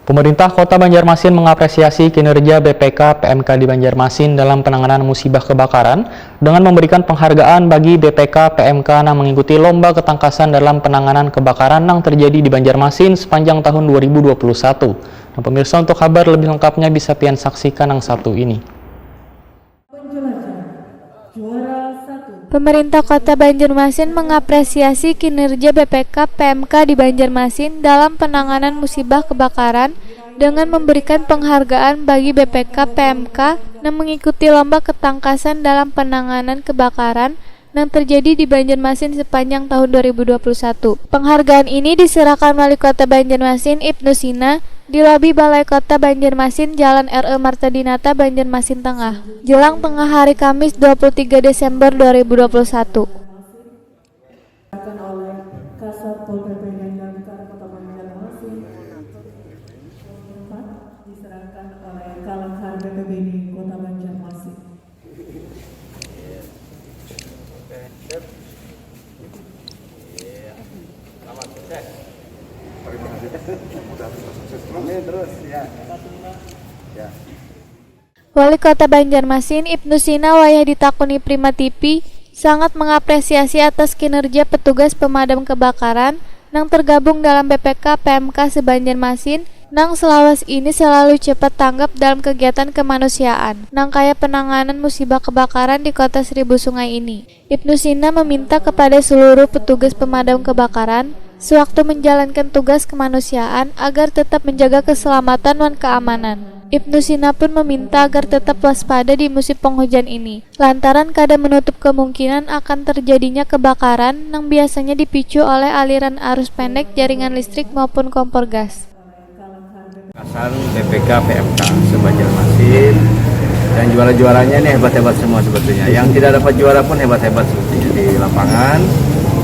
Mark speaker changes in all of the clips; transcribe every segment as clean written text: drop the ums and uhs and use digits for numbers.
Speaker 1: Pemerintah Kota Banjarmasin mengapresiasi kinerja BPK PMK di Banjarmasin dalam penanganan musibah kebakaran dengan memberikan penghargaan bagi BPK PMK yang mengikuti lomba ketangkasan dalam penanganan kebakaran yang terjadi di Banjarmasin sepanjang tahun 2021. Nah, pemirsa, untuk kabar lebih lengkapnya bisa pian saksikan yang satu ini.
Speaker 2: Pemerintah Kota Banjarmasin mengapresiasi kinerja BPK PMK di Banjarmasin dalam penanganan musibah kebakaran dengan memberikan penghargaan bagi BPK PMK yang mengikuti lomba ketangkasan dalam penanganan kebakaran yang terjadi di Banjarmasin sepanjang tahun 2021. Penghargaan ini diserahkan Wali Kota Banjarmasin Ibnu Sina di lobi Balai Kota Banjarmasin, Jalan R.E. Martadinata, Banjarmasin Tengah, jelang tengah hari Kamis 23 Desember 2021.
Speaker 3: Diserahkan oleh Kalangkar BPBD Kota Banjarmasin.
Speaker 2: Wali Kota Banjarmasin Ibnu Sina wayah ditakuni Prima TV sangat mengapresiasi atas kinerja petugas pemadam kebakaran yang tergabung dalam BPK PMK se-Banjarmasin nang selawas ini selalu cepat tanggap dalam kegiatan kemanusiaan nang kaya penanganan musibah kebakaran di Kota Seribu Sungai ini. Ibnu Sina meminta kepada seluruh petugas pemadam kebakaran sewaktu menjalankan tugas kemanusiaan agar tetap menjaga keselamatan dan keamanan. Ibnu Sina pun meminta agar tetap waspada di musim penghujan ini, lantaran kadang menutup kemungkinan akan terjadinya kebakaran yang biasanya dipicu oleh aliran arus pendek jaringan listrik maupun kompor gas.
Speaker 4: BPK PMK se-Banjarmasin, dan juara-juaranya ini hebat-hebat semua sebetulnya. Yang tidak dapat juara pun hebat-hebat sebetulnya di lapangan.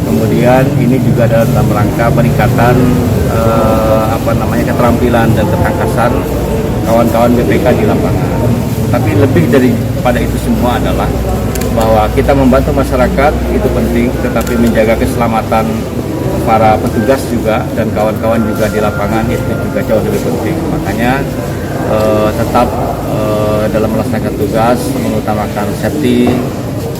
Speaker 4: Kemudian ini juga dalam rangka peningkatan keterampilan dan ketangkasan kawan-kawan BPK di lapangan. Tapi lebih daripada itu semua adalah bahwa kita membantu masyarakat itu penting, tetapi menjaga keselamatan para petugas juga dan kawan-kawan juga di lapangan itu juga jauh lebih penting. Makanya tetap dalam melaksanakan tugas mengutamakan safety,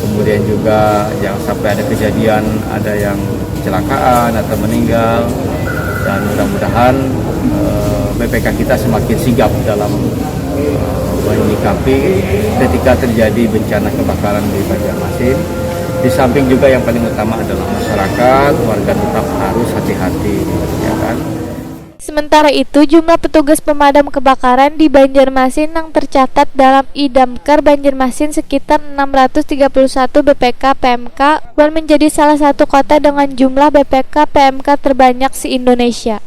Speaker 4: kemudian juga jangan sampai ada kejadian ada yang kecelakaan atau meninggal, dan mudah-mudahan BPK kita semakin sigap dalam menyikapi ketika terjadi bencana kebakaran di Banjarmasin. Di samping juga yang paling utama adalah masyarakat, warga tetap harus hati-hati, ya kan?
Speaker 2: Sementara itu, jumlah petugas pemadam kebakaran di Banjarmasin yang tercatat dalam Idamkar Banjarmasin sekitar 631 BPK PMK dan menjadi salah satu kota dengan jumlah BPK PMK terbanyak se-Indonesia.